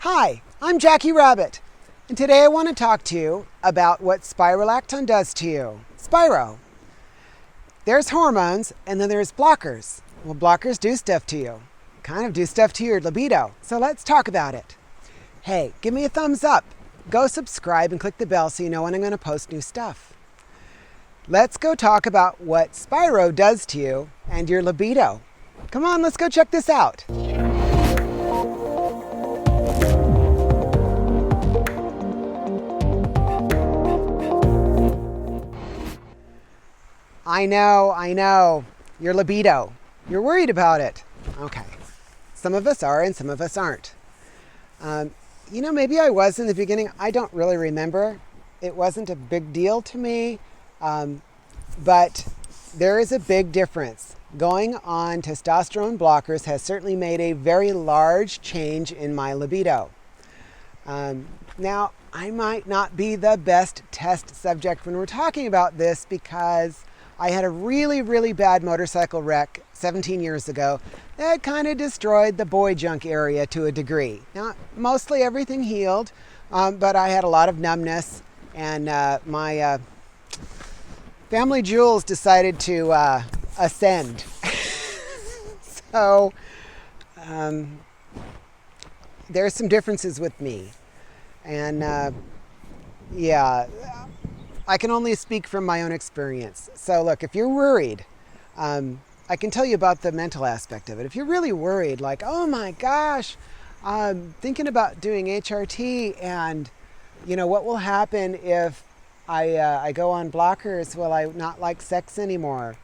Hi, I'm Jackie Rabbit, and today I want to talk to you about what spironolactone does to you. Spiro. There's hormones, and then there's blockers. Well, blockers do stuff to you. Kind of do stuff to your libido. So let's talk about it. Hey, give me a thumbs up. Go subscribe and click the bell so you know when I'm going to post new stuff. Let's go talk about what Spiro does to you and your libido. Come on, let's go check this out. I know, your libido. You're worried about it. Okay. Some of us are and some of us aren't. Maybe I was in the beginning. I don't really remember. It wasn't a big deal to me. But there is a big difference. Going on testosterone blockers has certainly made a very large change in my libido. Now, I might not be the best test subject when we're talking about this because I had a really, really bad motorcycle wreck 17 years ago that kind of destroyed the boy junk area to a degree. Now, mostly everything healed, but I had a lot of numbness, and my family jewels decided to ascend. So there's some differences with me. And I can only speak from my own experience. So look, if you're worried, I can tell you about the mental aspect of it. If you're really worried, like, oh my gosh, I'm thinking about doing HRT, and what will happen if I go on blockers? Will I not like sex anymore?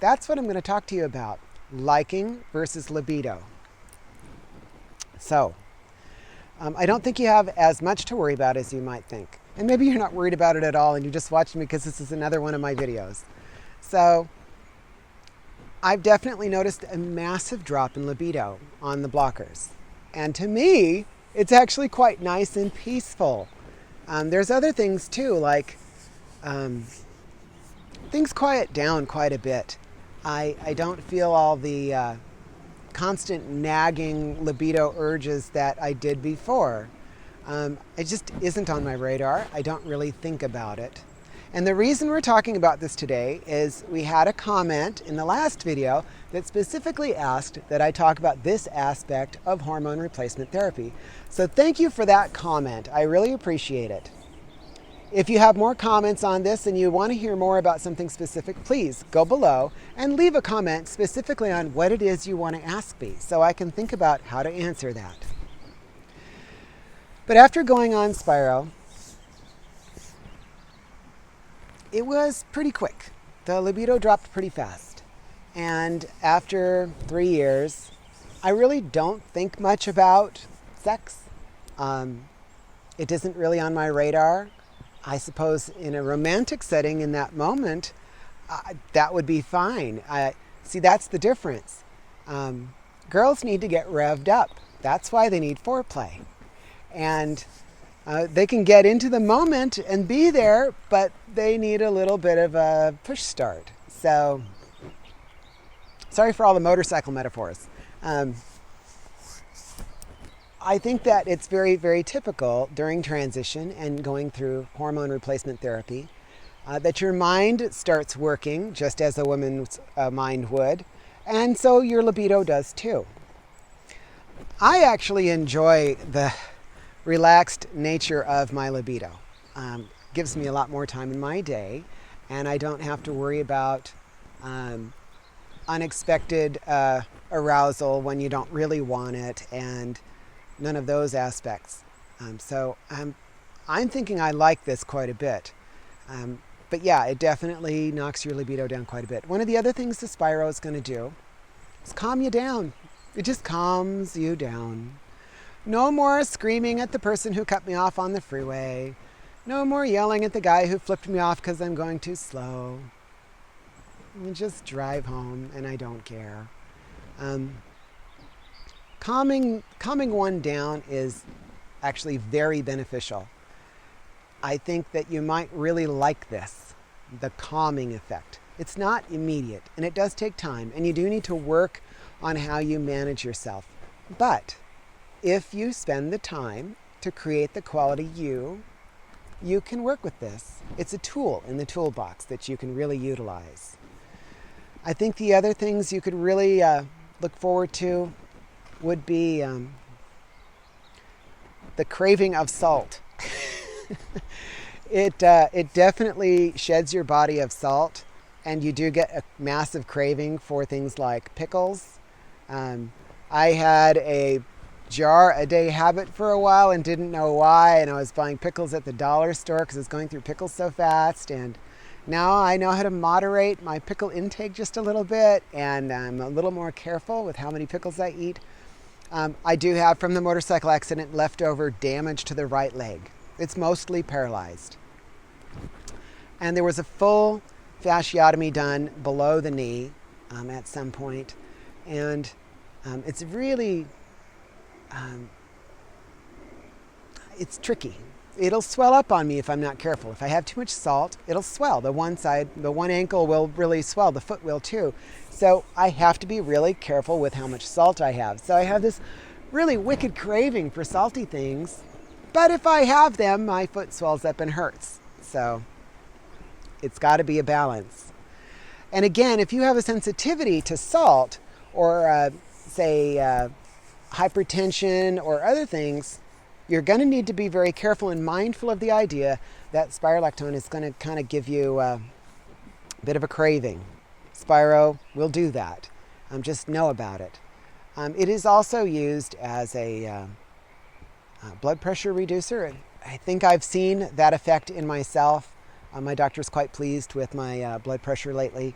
That's what I'm going to talk to you about. Liking versus libido. So, I don't think you have as much to worry about as you might think. And maybe you're not worried about it at all and you're just watching me because this is another one of my videos. So, I've definitely noticed a massive drop in libido on the blockers. And to me, it's actually quite nice and peaceful. There's other things too, like things quiet down quite a bit. I don't feel all the constant nagging libido urges that I did before. It just isn't on my radar. I don't really think about it. And the reason we're talking about this today is we had a comment in the last video that specifically asked that I talk about this aspect of hormone replacement therapy. So thank you for that comment. I really appreciate it. If you have more comments on this and you want to hear more about something specific, please go below and leave a comment specifically on what it is you want to ask me so I can think about how to answer that. But after going on Spiro, it was pretty quick. The libido dropped pretty fast. And after 3 years, I really don't think much about sex. It isn't really on my radar. I suppose in a romantic setting in that moment, that would be fine. See, that's the difference. Girls need to get revved up. That's why they need foreplay. And they can get into the moment and be there, but they need a little bit of a push start. So, sorry for all the motorcycle metaphors. I think that it's very, very typical during transition and going through hormone replacement therapy that your mind starts working just as a woman's mind would, and so your libido does too. I actually enjoy the relaxed nature of my libido. Gives me a lot more time in my day, and I don't have to worry about unexpected arousal when you don't really want it, and none of those aspects. So I'm thinking I like this quite a bit. But yeah, it definitely knocks your libido down quite a bit. One of the other things the Spiro is going to do is calm you down. It just calms you down. No more screaming at the person who cut me off on the freeway. No more yelling at the guy who flipped me off because I'm going too slow. You just drive home and I don't care. Calming one down is actually very beneficial. I think that you might really like this, the calming effect. It's not immediate, and it does take time, and you do need to work on how you manage yourself. But if you spend the time to create the quality you can work with this. It's a tool in the toolbox that you can really utilize. I think the other things you could really look forward to would be the craving of salt. It definitely sheds your body of salt, and you do get a massive craving for things like pickles. I had a jar a day habit for a while and didn't know why, and I was buying pickles at the dollar store because I was going through pickles so fast, and now I know how to moderate my pickle intake just a little bit, and I'm a little more careful with how many pickles I eat. I do have, from the motorcycle accident, leftover damage to the right leg. It's mostly paralyzed. And there was a full fasciotomy done below the knee at some point, and it's really it's tricky. It'll swell up on me if I'm not careful. If I have too much salt, it'll swell. The one ankle will really swell. The foot will too. So I have to be really careful with how much salt I have. So I have this really wicked craving for salty things, but if I have them, my foot swells up and hurts. So it's got to be a balance. And again, if you have a sensitivity to salt, or say hypertension or other things, you're going to need to be very careful and mindful of the idea that spironolactone is going to kind of give you a bit of a craving. Spiro will do that. Just know about it. It is also used as a blood pressure reducer. I think I've seen that effect in myself. My doctor's quite pleased with my blood pressure lately.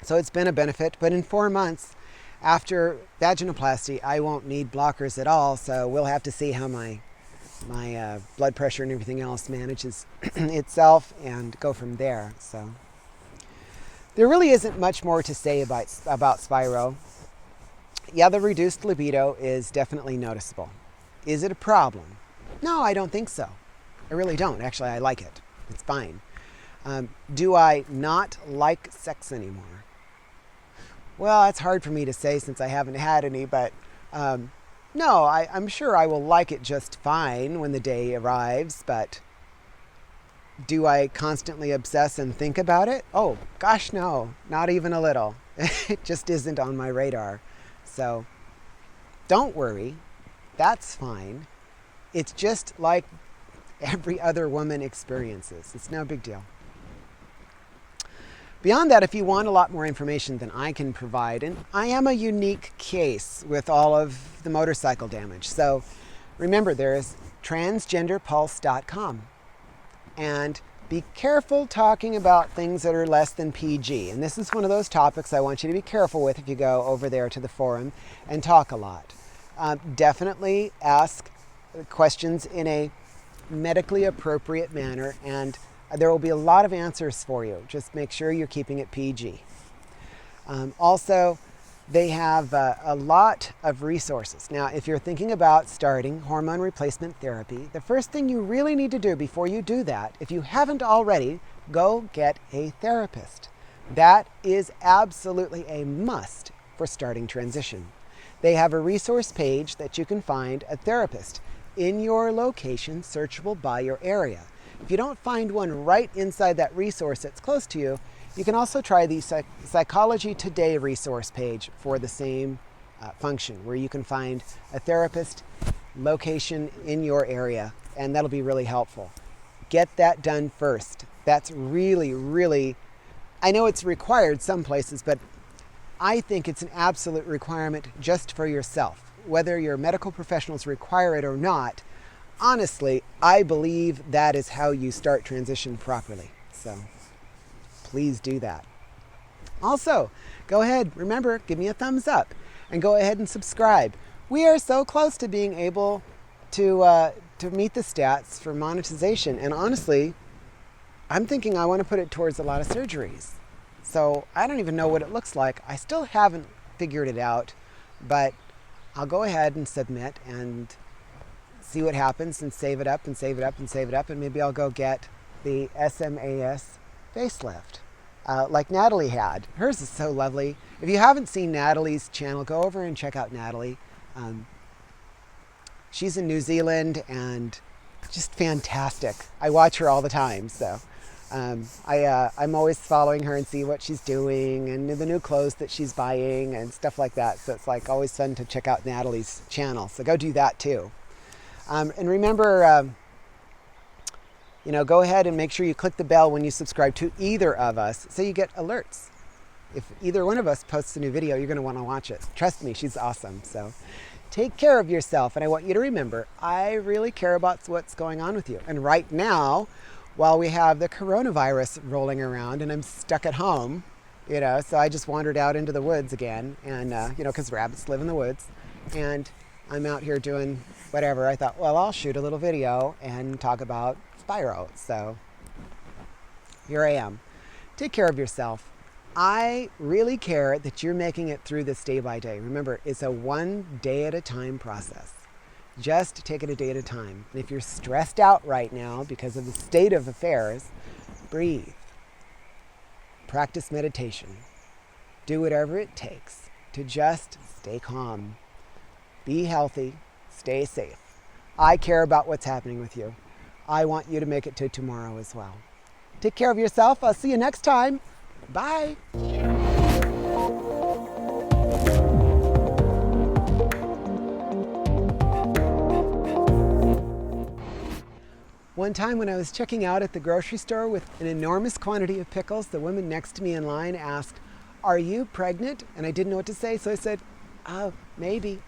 So it's been a benefit. But in 4 months after vaginoplasty, I won't need blockers at all. So we'll have to see how my blood pressure and everything else manages itself and go from there. So there really isn't much more to say about Spiro. Yeah, the reduced libido is definitely noticeable. Is it a problem? No, I don't think so. I really don't. Actually, I like it. It's fine. Do I not like sex anymore? Well, it's hard for me to say since I haven't had any, but no, I'm sure I will like it just fine when the day arrives, but do I constantly obsess and think about it? Oh, gosh, no, not even a little. It just isn't on my radar. So don't worry. That's fine. It's just like every other woman experiences. It's no big deal. Beyond that, if you want a lot more information than I can provide, and I am a unique case with all of the motorcycle damage. So remember, there is transgenderpulse.com. And be careful talking about things that are less than PG. And this is one of those topics I want you to be careful with if you go over there to the forum and talk a lot. Definitely ask questions in a medically appropriate manner, and there will be a lot of answers for you. Just make sure you're keeping it PG. Also, they have a lot of resources. Now, if you're thinking about starting hormone replacement therapy, the first thing you really need to do before you do that, if you haven't already, go get a therapist. That is absolutely a must for starting transition. They have a resource page that you can find a therapist in your location, searchable by your area. If you don't find one right inside that resource that's close to you, you can also try the Psychology Today resource page for the same function, where you can find a therapist location in your area, and that'll be really helpful. Get that done first. That's really, really, I know it's required some places, but I think it's an absolute requirement just for yourself. Whether your medical professionals require it or not, honestly, I believe that is how you start transition properly. So please do that. Also, go ahead, remember, give me a thumbs up and go ahead and subscribe. We are so close to being able to meet the stats for monetization. And honestly, I'm thinking I want to put it towards a lot of surgeries. So I don't even know what it looks like. I still haven't figured it out, but I'll go ahead and submit and see what happens and save it up and save it up and save it up, and maybe I'll go get the SMAS facelift like Natalie had. Hers is so lovely. If you haven't seen Natalie's channel, go over and check out Natalie. She's in New Zealand and just fantastic. I watch her all the time, so I'm always following her and see what she's doing and the new clothes that she's buying and stuff like that. So it's like always fun to check out Natalie's channel. So go do that too. And remember, go ahead and make sure you click the bell when you subscribe to either of us so you get alerts. If either one of us posts a new video, you're going to want to watch it. Trust me, she's awesome. So take care of yourself. And I want you to remember, I really care about what's going on with you. And right now, while we have the coronavirus rolling around and I'm stuck at home, so I just wandered out into the woods again. And, because rabbits live in the woods. And I'm out here doing whatever. I thought, well, I'll shoot a little video and talk about Spiro. So here I am. Take care of yourself. I really care that you're making it through this day by day. Remember, it's a one day at a time process. Just take it a day at a time. And if you're stressed out right now because of the state of affairs, breathe. Practice meditation. Do whatever it takes to just stay calm. Be healthy. Stay safe. I care about what's happening with you. I want you to make it to tomorrow as well. Take care of yourself. I'll see you next time. Bye. One time when I was checking out at the grocery store with an enormous quantity of pickles, the woman next to me in line asked, "Are you pregnant?" And I didn't know what to say, so I said, "Oh, maybe."